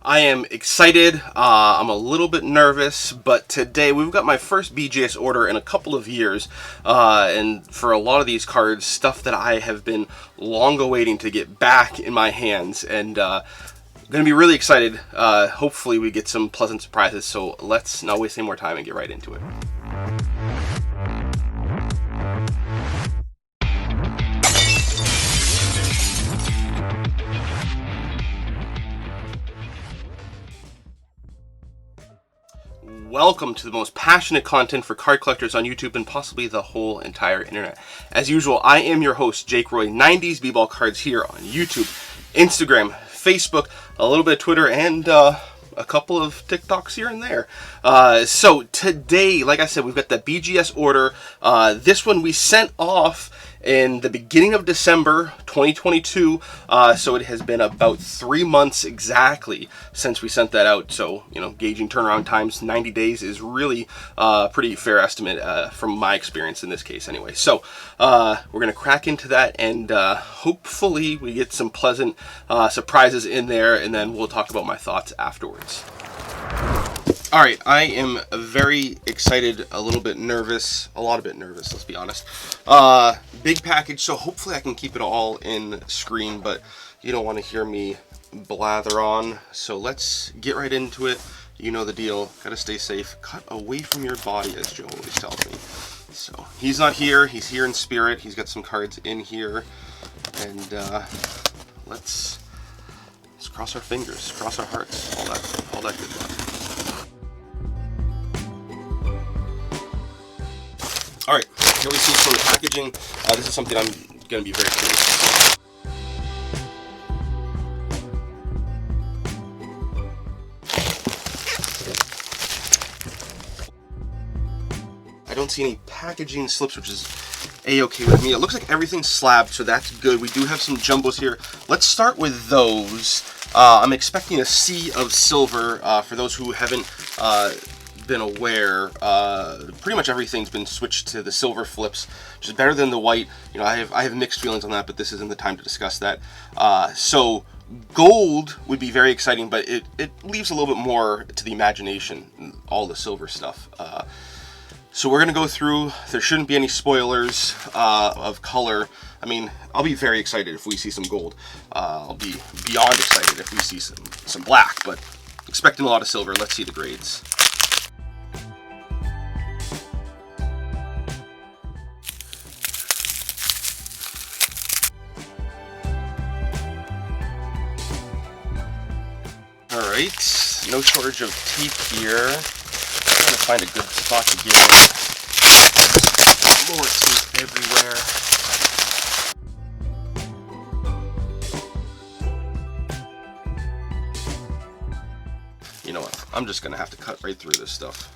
I am excited. I'm a little bit nervous, but today we've got my first BGS order in a couple of years, and for a lot of these cards, stuff that I have been long awaiting to get back in my hands, and going to be really excited. Hopefully we get some pleasant surprises, so let's not waste any more time and get right into it. Welcome to the most passionate content for card collectors on YouTube and possibly the whole entire internet. As usual, I am your host, Jake Roy, 90s B-Ball Cards here on YouTube, Instagram, Facebook, a little bit of Twitter, and a couple of TikToks here and there. So today, like I said, we've got the BGS order. This one we sent off in the beginning of December 2022, so it has been about 3 months exactly since we sent that out. So, you know, gauging turnaround times, 90 days is really a pretty fair estimate from my experience in this case anyway. So we're going to crack into that, and hopefully we get some pleasant surprises in there, and then we'll talk about my thoughts afterwards. Alright, I am very excited, a little bit nervous, a lot of bit nervous, let's be honest. Big package, so hopefully I can keep it all in screen, but you don't want to hear me blather on. So let's get right into it. You know the deal, gotta stay safe, cut away from your body, as Joe always tells me. So, he's not here, he's here in spirit, he's got some cards in here, and let's cross our fingers, cross our hearts, all that good luck. Alright, here we see some of the packaging. This is something I'm going to be very curious about. I don't see any packaging slips, which is a-okay with me. It looks like everything's slabbed, so that's good. We do have some jumbos here. Let's start with those. I'm expecting a sea of silver. For those who haven't been aware, pretty much everything's been switched to the silver flips, which is better than the white. You know, I have mixed feelings on that, but this isn't the time to discuss that. So gold would be very exciting, but it leaves a little bit more to the imagination, all the silver stuff. So we're going to go through. There shouldn't be any spoilers of color. I mean, I'll be very excited if we see some gold. I'll be beyond excited if we see some black, but expecting a lot of silver. Let's see the grades. Alright, no shortage of tape here. I'm trying to find a good spot to get more tape everywhere. You know what? I'm just gonna have to cut right through this stuff.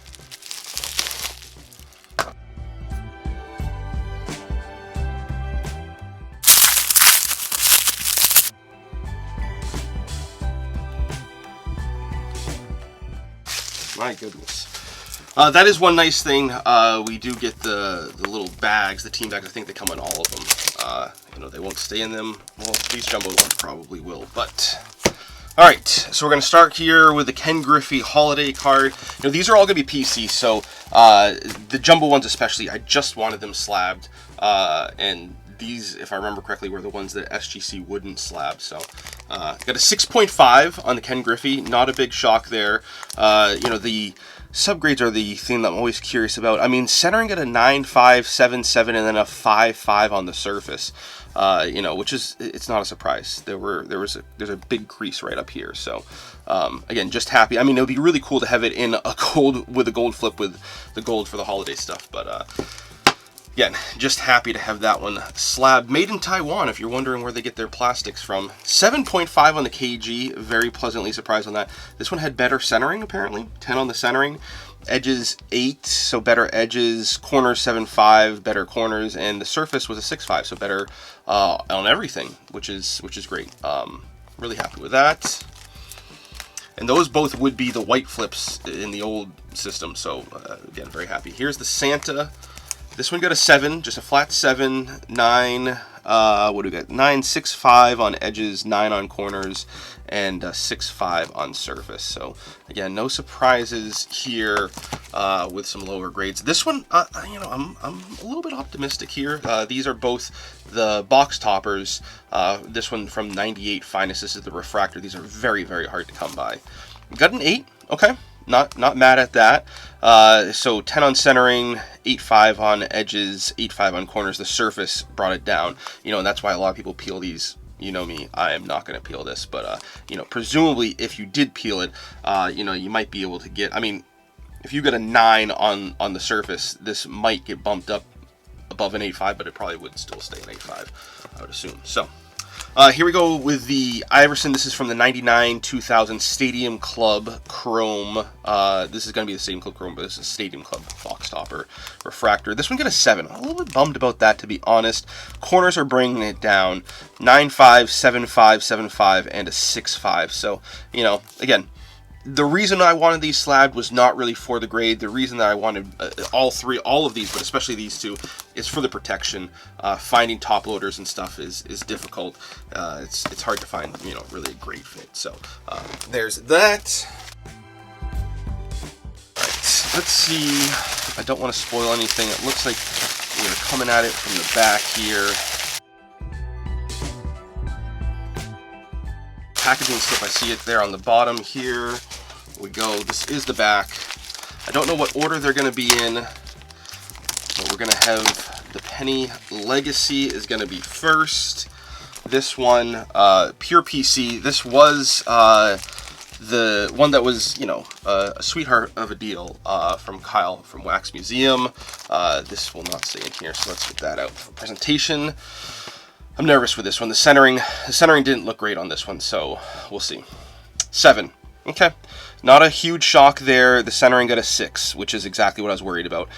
My goodness. That is one nice thing. We do get the little bags, the team bags. I think they come in all of them. You know, they won't stay in them. Well, these jumbo ones probably will, but... Alright, so we're going to start here with the Ken Griffey holiday card. You know, these are all going to be PC, so the jumbo ones especially, I just wanted them slabbed. And these, if I remember correctly, were the ones that SGC wouldn't slab. So, got a 6.5 on the Ken Griffey. Not a big shock there. You know, the subgrades are the thing that I'm always curious about. I mean, centering at a 9.5, 7.7, and then a 5.5 on the surface. You know, which is, it's not a surprise. There's a big crease right up here. So, again, just happy. I mean, it would be really cool to have it in a gold, with a gold flip with the gold for the holiday stuff. But, again, just happy to have that one slab. Made in Taiwan, if you're wondering where they get their plastics from. 7.5 on the KG, very pleasantly surprised on that. This one had better centering, apparently. 10 on the centering. Edges 8, so better edges. Corners 7.5, better corners. And the surface was a 6.5, so better on everything, which is great. Really happy with that. And those both would be the white flips in the old system, so again, very happy. Here's the Santa. This one got a 7, just a flat 7, 9, what do we got? 9, 6, 5 on edges, 9 on corners, and 6, 5 on surface. So again, no surprises here with some lower grades. This one, you know, I'm a little bit optimistic here. These are both the box toppers. This one from 98 Finest. This is the refractor. These are very, very hard to come by. Got an 8. Okay. Not mad at that. So 10 on centering, 8.5 on edges, 8.5 on corners. The surface brought it down, you know, and that's why a lot of people peel these. You know me, I am not going to peel this, but you know, presumably if you did peel it, you know, you might be able to get. I mean, if you get a 9 on the surface, this might get bumped up above an 8.5, but it probably would still stay an 8.5, I would assume. So. Here we go with the Iverson. This is from the 99-2000 Stadium Club Chrome. This is going to be the Stadium Club Chrome, but this is Stadium Club box topper refractor. This one got a 7. I'm a little bit bummed about that, to be honest. Corners are bringing it down. 9.5, 7.5, 7.5, and a 6.5. So, you know, again, the reason I wanted these slabbed was not really for the grade. The reason that I wanted all of these, but especially these two, is for the protection. Finding top loaders and stuff is difficult. It's hard to find, you know, really a great fit. So there's that. All right, let's see. I don't want to spoil anything. It looks like we're coming at it from the back here. Packaging slip, I see it there on the bottom. Here we go. This is the back. I don't know what order they're going to be in, but we're going to have the Penny Legacy is going to be first. This one, Pure PC. This was the one that was, you know, a sweetheart of a deal from Kyle from Wax Museum. This will not stay in here, so let's get that out for presentation. I'm nervous with this one. The centering didn't look great on this one, so we'll see. 7. Okay. Not a huge shock there. The centering got a 6, which is exactly what I was worried about.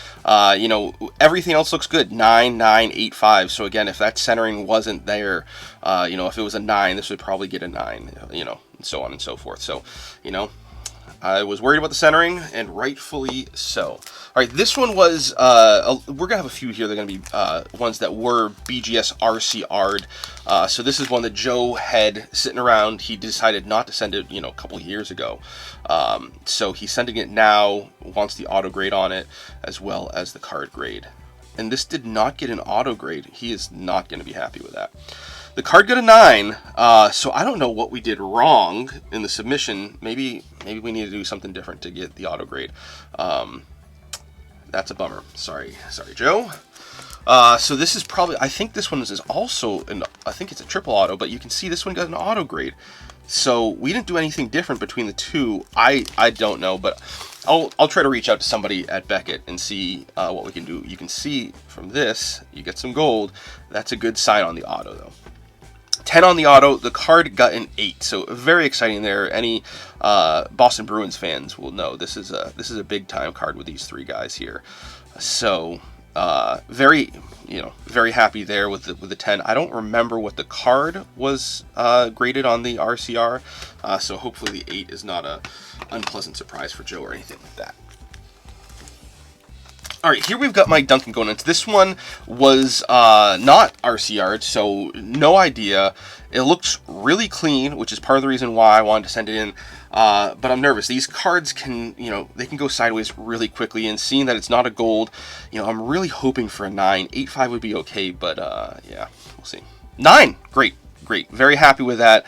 You know, everything else looks good. 9, 9, 8, 5. So again, if that centering wasn't there, you know, if it was a 9, this would probably get a 9, you know, and so on and so forth. So, you know, I was worried about the centering, and rightfully so. All right, this one was, we're going to have a few here. They're going to be ones that were BGS RCR'd. So this is one that Joe had sitting around. He decided not to send it, you know, a couple years ago. So he's sending it now, wants the auto grade on it, as well as the card grade. And this did not get an auto grade. He is not going to be happy with that. The card got a 9, so I don't know what we did wrong in the submission. Maybe we need to do something different to get the auto grade. That's a bummer. Sorry, Joe. So this is probably, I think this one is also I think it's a triple auto, but you can see this one got an auto grade. So we didn't do anything different between the two. I don't know, but I'll try to reach out to somebody at Beckett and see what we can do. You can see from this, you get some gold. That's a good sign on the auto, though. 10 on the auto. The card got an 8, so very exciting there. Any Boston Bruins fans will know this is a big time card with these 3 guys here. So very happy there with the 10. I don't remember what the card was graded on the RCR, so hopefully the 8 is not a unpleasant surprise for Joe or anything like that. All right, here we've got my Duncan going into. This one was not RCR'd, so no idea. It looks really clean, which is part of the reason why I wanted to send it in. But I'm nervous. These cards can, you know, they can go sideways really quickly. And seeing that it's not a gold, you know, I'm really hoping for a 9. 8.5 would be okay, but yeah, we'll see. 9, great. Very happy with that.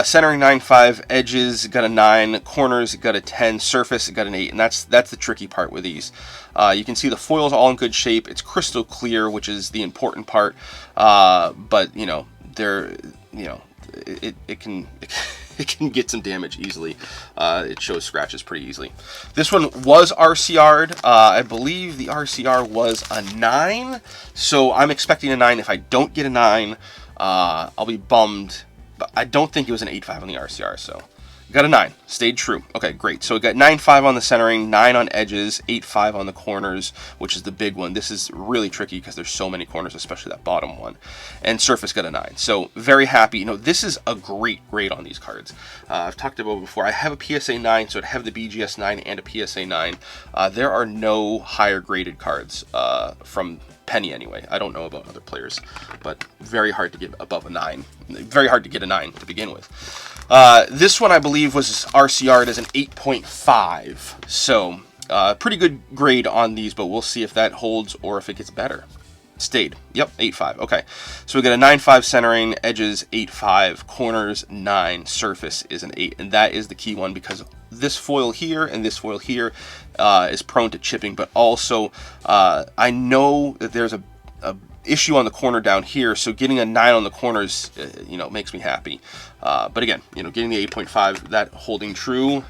Centering 9.5, edges got a 9, corners got a 10, surface got an 8, and that's the tricky part with these. You can see the foil's all in good shape. It's crystal clear, which is the important part. But you know, it can get some damage easily. It shows scratches pretty easily. This one was RCR'd. I believe the RCR was a 9, so I'm expecting a 9. If I don't get a 9, I'll be bummed, but I don't think it was an 8.5 on the RCR, so Got a 9. Stayed true. Okay, great. So we got 9.5 on the centering, 9 on edges, 8.5 on the corners, which is the big one. This is really tricky because there's so many corners, especially that bottom one. And surface got a 9. So very happy. You know, this is a great grade on these cards. I've talked about it before. I have a PSA 9, so I have the BGS 9 and a PSA 9. There are no higher graded cards from Penny anyway. I don't know about other players, but very hard to get above a 9. Very hard to get a 9 to begin with. This one I believe was RCR'd as an 8.5. So pretty good grade on these, but we'll see if that holds or if it gets better. Stayed. Yep, 8.5. Okay. So we got a 9.5 centering, edges 8.5, corners 9, surface is an 8. And that is the key one because this foil here and this foil here is prone to chipping, but also I know that there's a issue on the corner down here, so getting a 9 on the corners, you know, makes me happy. But again, you know, getting the 8.5, that holding true.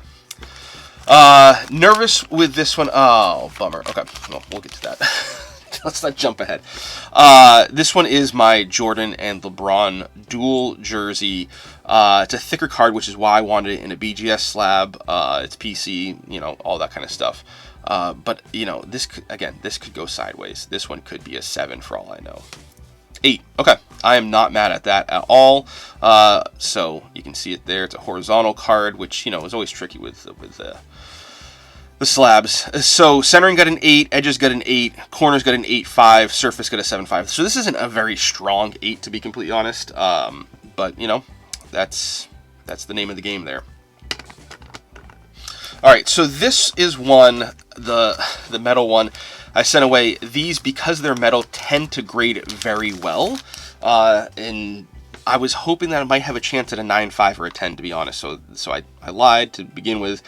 Nervous with this one. Oh, bummer. Okay, well, we'll get to that. Let's not jump ahead. This one is my Jordan and LeBron dual jersey. It's a thicker card, which is why I wanted it in a BGS slab. It's PC, you know, all that kind of stuff. But, you know, this could go sideways. This one could be a 7 for all I know. 8. Okay. I am not mad at that at all. So you can see it there. It's a horizontal card, which, you know, is always tricky with the slabs. So centering got an 8, edges got an 8, corners got an 8.5, surface got a 7.5. So this isn't a very strong 8, to be completely honest. But, you know, that's the name of the game there. All right, so this is one, the metal one I sent away. These, because they're metal, tend to grade very well. And I was hoping that I might have a chance at a 9.5 or a 10, to be honest. So I lied to begin with.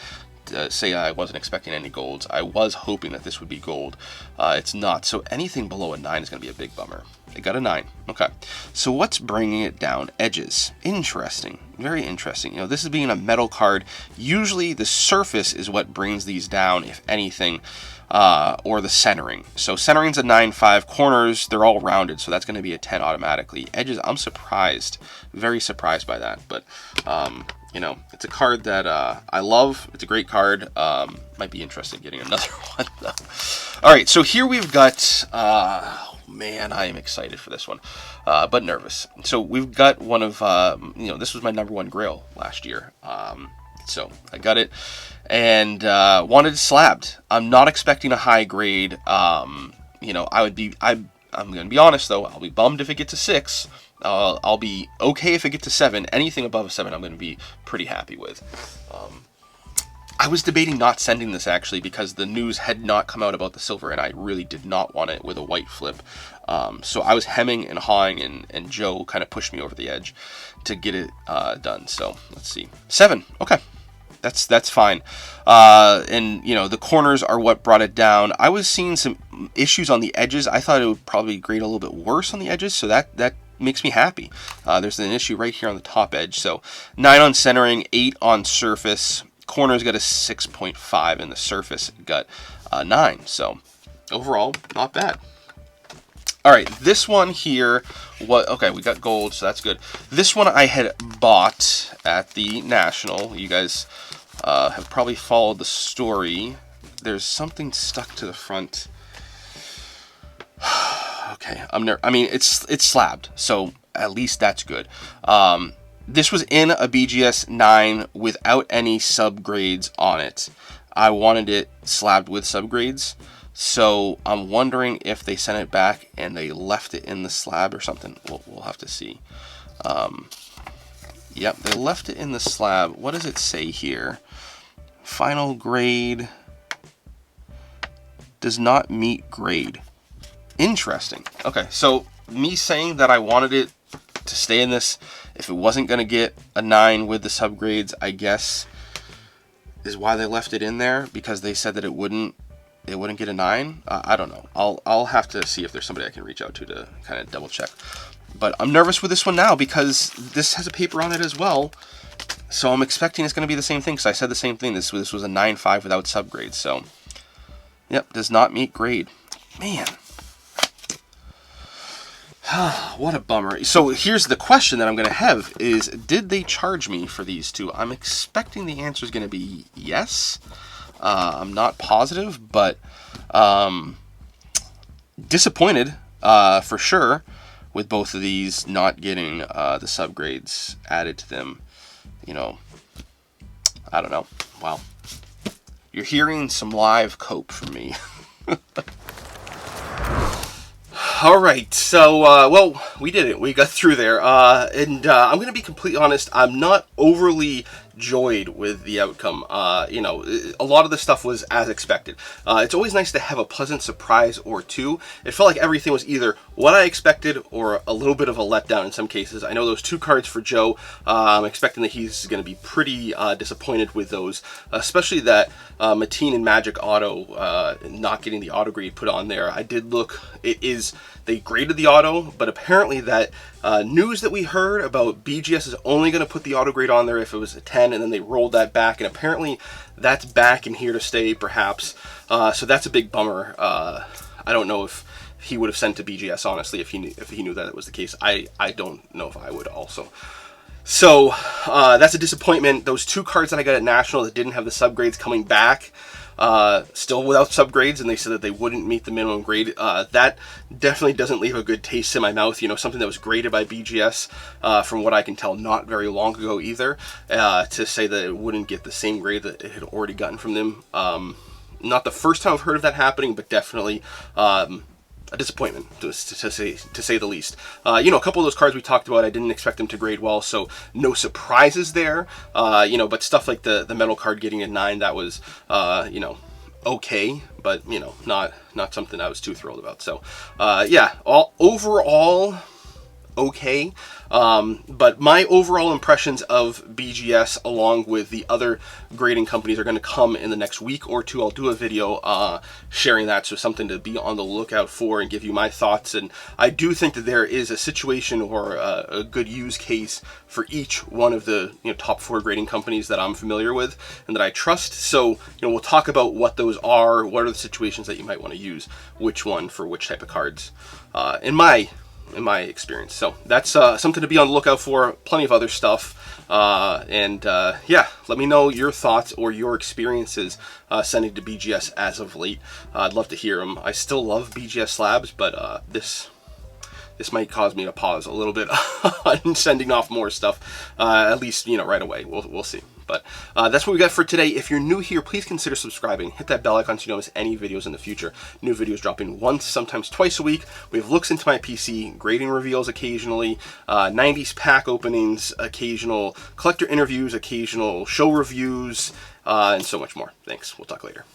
Say I wasn't expecting any golds. I was hoping that this would be gold. It's not. So anything below a 9 is going to be a big bummer. It got a 9. Okay. So what's bringing it down? Edges. Interesting. Very interesting. You know, this is being a metal card. Usually the surface is what brings these down, if anything, or the centering. So centering's a 9.5. Corners, they're all rounded, so that's going to be a 10 automatically. Edges, I'm surprised. Very surprised by that. But, you know, it's a card that I love. It's a great card. Might be interested in getting another one, though. All right, so here we've got... man, I am excited for this one, but nervous. So we've got one of, you know, this was my #1 grail last year. So I got it and wanted it slabbed. I'm not expecting a high grade. You know, I'm going to be honest though. I'll be bummed if it gets a 6. I'll be okay if it gets a 7. Anything above a 7, I'm going to be pretty happy with. I was debating not sending this actually because the news had not come out about the silver and I really did not want it with a white flip. So I was hemming and hawing and Joe kind of pushed me over the edge to get it done. So let's see. 7. Okay. That's fine. And, you know, the corners are what brought it down. I was seeing some issues on the edges. I thought it would probably grade a little bit worse on the edges, so that makes me happy. There's an issue right here on the top edge. So 9 on centering, 8 on surface. Corners got a 6.5 and the surface got a 9. So overall, not bad. All right, this one here, okay, we got gold, so that's good. This one I had bought at the National. You guys have probably followed the story. There's something stuck to the front. Okay, I mean, it's slabbed, so at least that's good. This was in a BGS 9 without any subgrades on it. I wanted it slabbed with subgrades, so I'm wondering if they sent it back and they left it in the slab or something. We'll have to see. Yep, they left it in the slab. What does it say here? Final grade does not meet grade. Interesting. Okay, so me saying that I wanted it to stay in this, if it wasn't going to get a 9 with the subgrades, I guess is why they left it in there, because they said that it wouldn't get a 9. I don't know. I'll have to see if there's somebody I can reach out to kind of double check. But I'm nervous with this one now because this has a paper on it as well. So I'm expecting it's going to be the same thing, because I said the same thing. This was a 9.5 without subgrades. So, yep, does not meet grade. Man. What a bummer. So here's the question that I'm going to have is, did they charge me for these two? I'm expecting the answer is going to be yes. I'm not positive, but disappointed for sure with both of these not getting the subgrades added to them. You know, I don't know. Wow. You're hearing some live cope from me. All right, so, well, we did it. We got through there. And I'm going to be completely honest. I'm not overly joyed with the outcome. You know, a lot of the stuff was as expected. It's always nice to have a pleasant surprise or two. It felt like everything was either what I expected or a little bit of a letdown in some cases. I know those 2 cards for Joe, I'm expecting that he's going to be pretty disappointed with those, especially that Mateen and Magic Auto not getting the auto grade put on there. I did look, they graded the auto, but apparently that news that we heard about BGS is only going to put the auto grade on there if it was a 10, and then they rolled that back, and apparently that's back and here to stay, perhaps. So that's a big bummer. I don't know if he would have sent to BGS, honestly, if he knew that it was the case. I don't know if I would also. So that's a disappointment. Those 2 cards that I got at National that didn't have the subgrades coming back, still without subgrades, and they said that they wouldn't meet the minimum grade. That definitely doesn't leave a good taste in my mouth. You know, something that was graded by BGS, from what I can tell, not very long ago either, to say that it wouldn't get the same grade that it had already gotten from them. Not the first time I've heard of that happening, but definitely a disappointment, to say the least. You know, a couple of those cards we talked about, I didn't expect them to grade well, so no surprises there. You know, but stuff like the metal card getting a 9, that was, you know, okay, but, you know, not something I was too thrilled about. So, yeah, overall, okay. But my overall impressions of BGS, along with the other grading companies, are going to come in the next week or two. I'll do a video sharing that, so something to be on the lookout for and give you my thoughts. And I do think that there is a situation or a good use case for each one of the top 4 grading companies that I'm familiar with and that I trust. So we'll talk about what those are, what are the situations that you might want to use, which one for which type of cards, in my experience. So that's something to be on the lookout for. Plenty of other stuff. Yeah, let me know your thoughts or your experiences sending to BGS as of late. I'd love to hear them. I still love BGS slabs, but this might cause me to pause a little bit on sending off more stuff, at least, right away. We'll see. But that's what we got for today. If you're new here, please consider subscribing. Hit that bell icon so you don't miss any videos in the future. New videos dropping once, sometimes twice a week. We have looks into my PC, grading reveals occasionally, 90s pack openings, occasional collector interviews, occasional show reviews, and so much more. Thanks. We'll talk later.